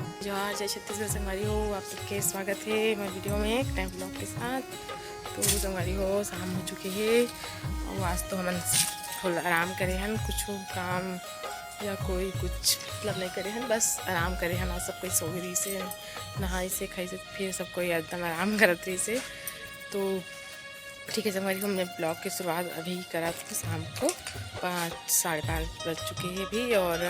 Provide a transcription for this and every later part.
जोहार जय छत्तीसगढ़ संगवारी हो, आप सबके स्वागत है मेरे वीडियो में एक टाइम ब्लॉग के साथ। तो संगवारी हो शाम हो चुके हैं और आज तो हम फुल आराम करे हैं, कुछ काम या कोई कुछ मतलब नहीं करे हैं, बस आराम करे हैं। सब कोई सो रही से नहाई से खाई से फिर सब कोई एकदम आराम करत रही से। तो ठीक है संगवारी को हमने ब्लॉग की शुरुआत अभी करा थी शाम को 5-5:30 बज चुके हैं भी, और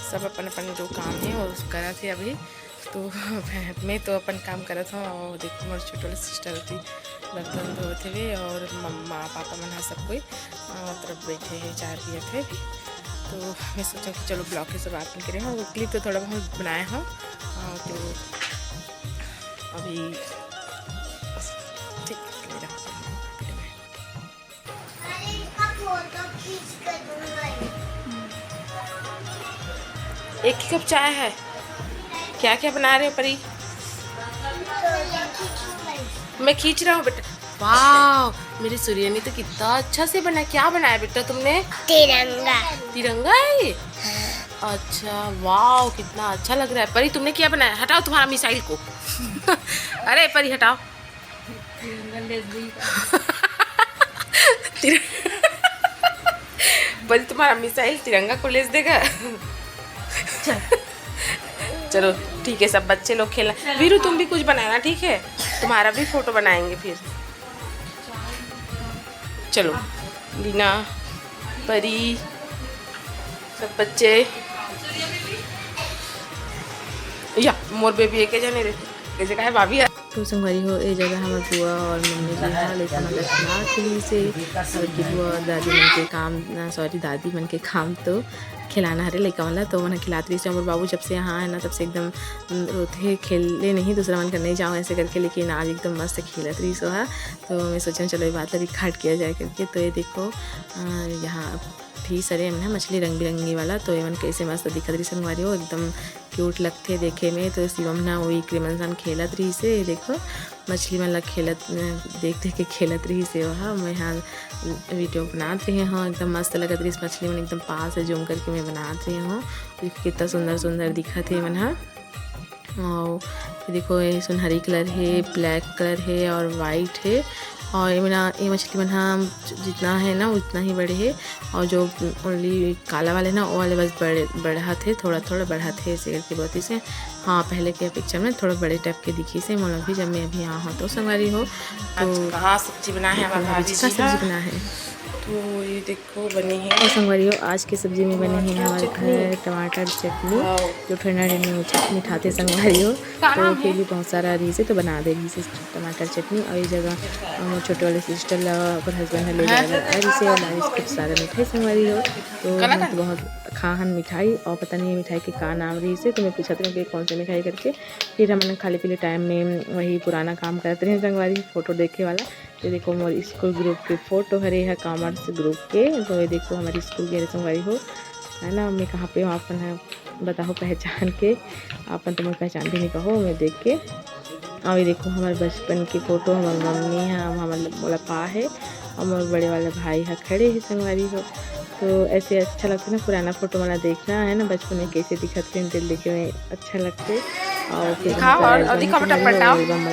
सब अपन अपन जो काम है वो करा थे अभी। तो मैं तो अपन काम करा था और देखो मेरे छोटे वाले सिस्टर होती बर्तन धोते हुए और मम्मा पापा मन सब कोई तरफ बैठे हैं, चाय पिए थे। तो मैं सोचा कि चलो ब्लॉग की शुरुआत में करें। वो क्लिप तो थोड़ा बहुत बनाया हूँ, तो अभी ठीक एक ही कप चाय है। क्या क्या बना रहे हो परी? मैं खींच रहा हूँ बेटा। वाह मेरी सूर्यनी तो कितना अच्छा से बना। क्या बनाया बेटा तुमने? तिरंगा। तिरंगा है? अच्छा वाह कितना अच्छा लग रहा है। परी तुमने क्या बनाया? हटाओ तुम्हारा मिसाइल को। अरे परी हटाओ। परी तुम्हारा मिसाइल तिरंगा को लेस देगा। चलो ठीक है, सब बच्चे लोग खेलना। वीरू तुम भी कुछ बनाना, ठीक है? तुम्हारा भी फोटो बनाएंगे फिर। चलो लीना परी सब बच्चे या मोर बेबी एक जाने रे कैसे कहे भाभी। तो संगवारी हो ए जगह हमार बुआ और मम्मी जी हाँ लेकिन मतलब खिला के से और की बुआ और दादी मन के काम सॉरी दादी मन के काम तो खिलाना हरे लड़का वाला। तो मैंने खिलाती रही और बाबू जब से यहाँ है ना तब से एकदम रोते खेले नहीं, दूसरा मन करने जाओ ऐसे करके, लेकिन आज एकदम मस्त खेलत रही सो है। तो मैं सोचा चलो ये बात अभी खाट किया जाए करके। तो ये देखो यहाँ थी सरे है मछली रंग बिरंगी वाला। तो एवन कैसे मस्त दिखत रही संगवारी हो, एकदम क्यूट लगते देखे में। तो शिवम ना वही क्रिमन खेलत रही से देखो मछली मतलब खेलत देख के खेलत रही से वहाँ। मैं यहाँ वीडियो बनात रही हूँ, एकदम मस्त लगत रही मछली मन एकदम पास से जूम करके मैं बनात रही हूँ। कितना सुंदर सुंदर दिखत है मन। हाँ और देखो ये सुनहरी कलर है, ब्लैक कलर है और वाइट है। और ये मछली मन हाँ जितना है ना उतना ही बड़े है, और जो ओनली काला वाले ना वो वाले बस बढ़ा थे, थोड़ा थोड़ा बढ़ा थे शेर की बहुत से। हाँ पहले के पिक्चर में थोड़ा बड़े टाइप के दिखी से मोला भी जब मैं अभी यहाँ हो तो संगवारी हो। तो कहाँ सब्जी बना है हमारा सब्जी बना है। तो ये देखो बनी है और संगवारी हो आज की सब्जी में बनी है हमारे घर टमाटर चटनी, जो ठंडा ठंडी ठाते संगवारी हो। तो फिर भी बहुत सारा रही से तो बना दे रही से टमाटर चटनी। और ये जगह छोटे वाले सिस्टर और हस्बैंड ले जाएगा से और खूब सारा मिठाई संगवारी हो। तो बहुत खाहन मिठाई और पता नहीं मिठाई के का नाम रही से। तो मैं पूछती हूँ कि कौन सी मिठाई करके। फिर हमने खाली पीले टाइम में वही पुराना काम करते हैं संगवारी फोटो देखे वाला। ये देखो हमारे स्कूल ग्रुप के फोटो हरे है कॉमर्स ग्रुप के। तो ये देखो हमारी स्कूल की संगवारी हो है ना। मैं कहाँ पे हूँ आपन है बताओ पहचान के, आपन तो मैं पहचान भी नहीं कहो मैं देख के। और ये देखो हमारे बचपन की फ़ोटो, हमारी मम्मी है, हमारा बोला पा है और हमारे बड़े वाले भाई है खड़े है संगवारी हो। तो ऐसे अच्छा लगता है ना पुराना फ़ोटो वाला देखना है ना, बचपन में कैसे दिखते हैं दिल देखे में अच्छा लगते। और फिर एल्बम वाला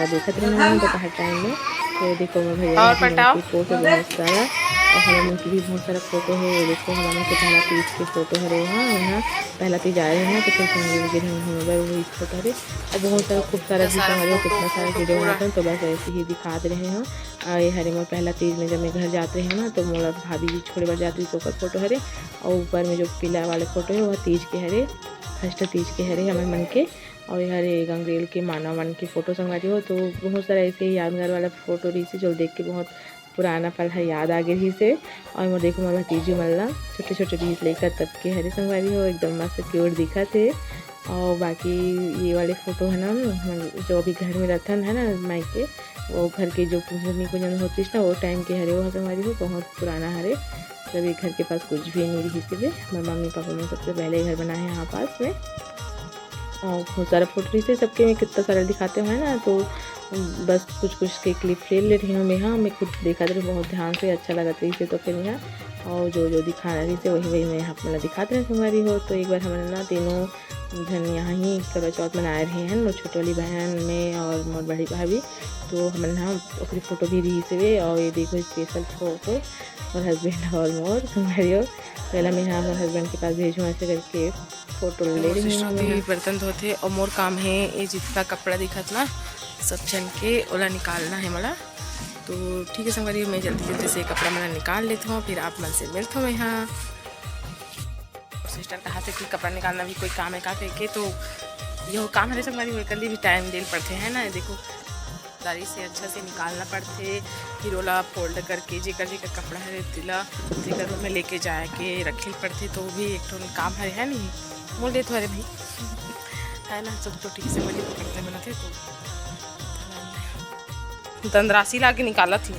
देखते रहना दोपहर टाइम में। तो देखो मैं भैया की फ़ोटो बहुत सारा और हमारे की भी बहुत सारा फोटो है। ये देखो हमारे के पहला तीज के फोटो है यहाँ पहला तीज आए हैं तो फिर वही फोटो है और बहुत सारा खूब सारा भी हमारे कितना सारा वीडियो बनाते हैं। तो बस ऐसे ही दिखा दे रहे हैं। और ये हरे मोर पहला तीज में जब मैं घर जाते हैं ना तो मोला भाभी जी छोड़े बार जाती तो ऊपर फोटो हरे, और ऊपर में जो पीला वाले फोटो है वह तीज के हरे, फर्स्ट तीज के हरे हमारे मन के। और ये हरे गंगरेल के मानव मन की फ़ोटो संगवारी हो। तो बहुत सारा ऐसे ही यादगार वाला फ़ोटो रही से जो देख के बहुत पुराना पल है याद आ गई से। और मैं देखो मैं भतीजी मल्ला छोटे छोटे रीस लेकर तब के हरे संगवारी हो एकदम मस्त क्यूट दिखा थे। और बाकी ये वाले फ़ोटो है ना जो अभी घर में रखन है ना मायके, वो घर के जो भूमि पूजन होती है ना वो टाइम के हरे हो संगवारी हो, बहुत पुराना हरे जब ये घर के पास कुछ भी नहीं रही से। हमारे मम्मी पापा ने सबसे पहले घर बनाए हैं यहाँ पास में। और बहुत सारा फोटो से सबके में कितना सारा दिखाते हैं ना। तो बस कुछ कुछ के क्लिप ले ले रही हूँ मैं। हाँ मैं खुद देखा रही बहुत ध्यान से, अच्छा लगा रही से। तो फिर यहाँ और जो जो दिखा रही से वही वही मैं यहाँ अपना दिखाते रही हमारी हो। तो एक बार हमारे ना तीनों धन यहाँ ही करवा चौथ मना रहे हैं मोर छोटी वाली बहन में और मोर बड़ी भाभी। तो हम ना ओकरी फोटो भी रही से और ये देखो स्पेशल फोटो और हस्बैंड और मोर संगरियो। पहला मैं यहाँ मोर हस्बैंड के पास भेजूँ ऐसे करके फोटो ले रही हूँ। बर्तन धोते और मोर काम है ये जितना कपड़ा दिखत ना सब छन के ओला निकालना है मला। तो ठीक है संगवारी, मैं जल्दी जल्दी से कपड़ा मैंने निकाल लेता हूँ, फिर आप मन से मिलता हूँ यहाँ। सिस्टर कहा थे कि कपड़ा निकालना भी कोई काम है का के, तो यह काम है संगवारी वो कर भी टाइम दे पड़ते हैं ना। देखो दारी से अच्छा से निकालना पड़ते, फिर ओला फोल्ड करके जेकर जेकर कपड़ा है दिला जेकर में लेके जाए के रखे पड़ते, तो भी एक ठो काम है नहीं बोल दे तुम्हारे भाई है ना। सब तो ठीक से बड़ी पकड़ते बना थे तो तंदरासी ला के निकाला थी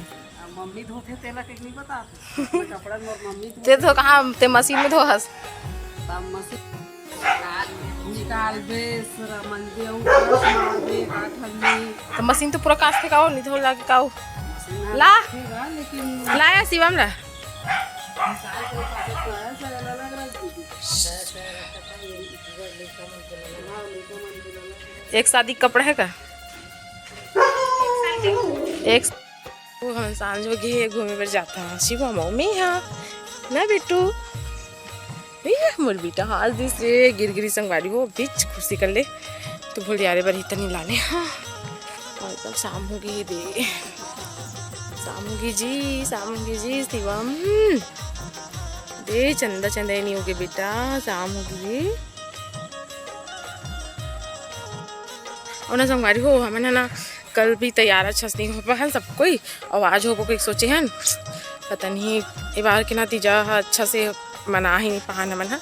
मम्मी धोते तेला के नहीं पता कपड़ा मोर मम्मी ते तो कहाँ ते मशीन में धोहस मशीन निकाल बे सरा मन दे ऊपर मार दे काठली तो मशीन तो पूरा कास्ते का हो नहीं धो ला के काओ ला लेकिन लाया शिवम ला एक शादी कपड़ा है का एक वो हम सांझ हो गई घूमे पर जाता है शिवा मम्मी यहाँ ना बेटू मोर बेटा हाथ दी से गिर गिरी संगवारी हो बीच खुशी कर ले तो बोल यारे बार इतनी लाने। हाँ और तब शाम हो गई दे शाम होगी जी शिवम दे चंदा चंदा नहीं होगी बेटा शाम होगी और ना संगवारी हो हमें ना कल भी तैयार अच्छा नहीं हो पाए सब कोई और आज हो कोई सोचे हैं पता नहीं ये बार के नतीजा अच्छा से मना ही नहीं पाना मन है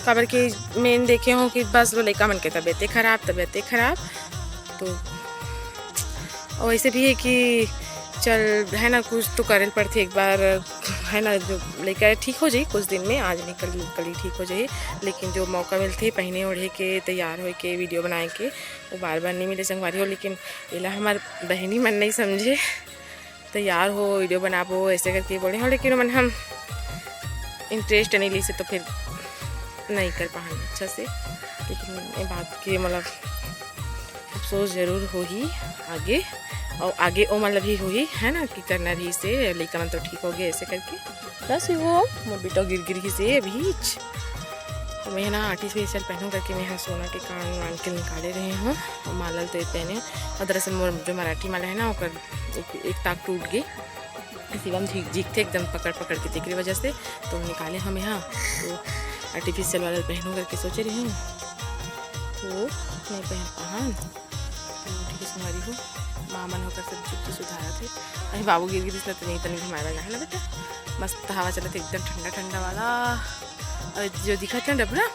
खबर कि मेन देखे हो कि बस वो लड़का मन के तबीयतें खराब तो और ऐसे भी है कि चल है ना कुछ तो करल पड़ती एक बार है ना, जो लड़का ठीक हो जाए कुछ दिन में, आज नहीं कल ही ठीक हो जाए, लेकिन जो मौका मिलते पहने ओढ़े के तैयार हो के वीडियो बनाए के वो बार बार नहीं मिले संगवारी हो। लेकिन इला हमार बहनी मन नहीं समझे तैयार हो वीडियो बनाबो ऐसे करके बोले हो, लेकिन मन हम इंटरेस्ट नहीं ली से तो फिर नहीं कर पाए अच्छा से। लेकिन ये बात की मतलब अफसोस ज़रूर हो ही आगे और आगे वो मतलब ही हुई है ना कि करना भी से लड़का मन तो ठीक हो गया ऐसे करके बस वो मोर बेटा गिर ही से अभी तो मैं ना आर्टिफिशियल पहनूँ करके मैं यहाँ सोना के कान वान के निकाले रहे हूँ और माला तो पहने। और दरअसल मोर जो मराठी माला है ना वो एक ताक टूट गई, शिवम झीक थे एकदम पकड़ के तेकरी वजह से, तो निकाले हम यहाँ तो आर्टिफिशियल वाला पहनूँ करके सोचे रही हूँ तो मैं पहन ठीक है सुमारी हो माँ मन होकर सब चुपकी सुधारा थे। अरे बाबू गिर तो नहीं तनी घुमाया है ना बेटा, मस्त हवा चला था एकदम ठंडा ठंडा वाला। और जो दिखा था डबरा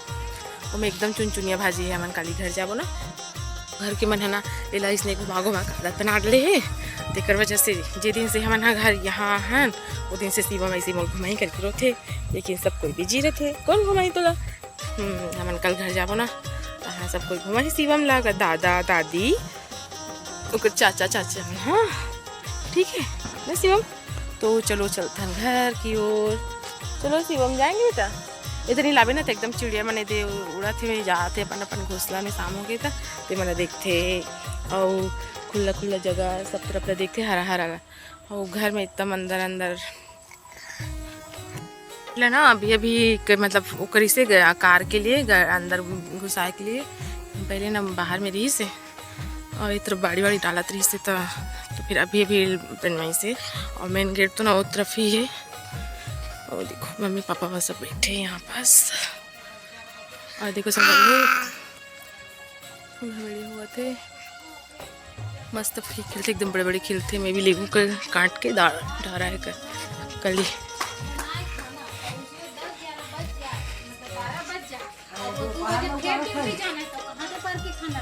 वो मैं एकदम चुनचुनिया भाजी है मन काली घर जाबो ना घर के मन है ना एला इसने घुमा आदत बना डले है तेकर वजह से जे दिन से हमन घर यहाँ हैं वो दिन से शिवम ऐसे मोल घुमाई करके रोथे, लेकिन सब कोई बिजी रहते कौन घुमाई तोला। हमन कल घर जाबो ना तहाँ सब कोई घुमाई शिवम लागा दादा दादी चाचा चाचा। हाँ ठीक है ना शिवम, तो चलो चलते हैं घर की ओर। चलो शिवम जाएंगे बेटा, इधर ही लावे ना तो एकदम चिड़िया मने दे उड़ा थे जाते अपन घोंसला में शाम हो गया था तो मैंने देखते और खुला खुला जगह सब तरफ देखते हरा हरा और घर में एकदम अंदर ना अभी मतलब ओकरी से गया कार के लिए अंदर घुसाए के लिए पहले ना बाहर में रही से और इधर बाड़ी डालत रही से तो फिर अभी बनवाई से और मेन गेट तो ना वो तरफ ही है। और देखो मम्मी पापा बस सब बैठे हैं यहाँ पास और देखो सब बड़े हुए थे मस्त खिलते एकदम बड़े खिलते। मैं भी लेगू कर काट के डारा है कली जाना तो कहाँ पे पर के खाना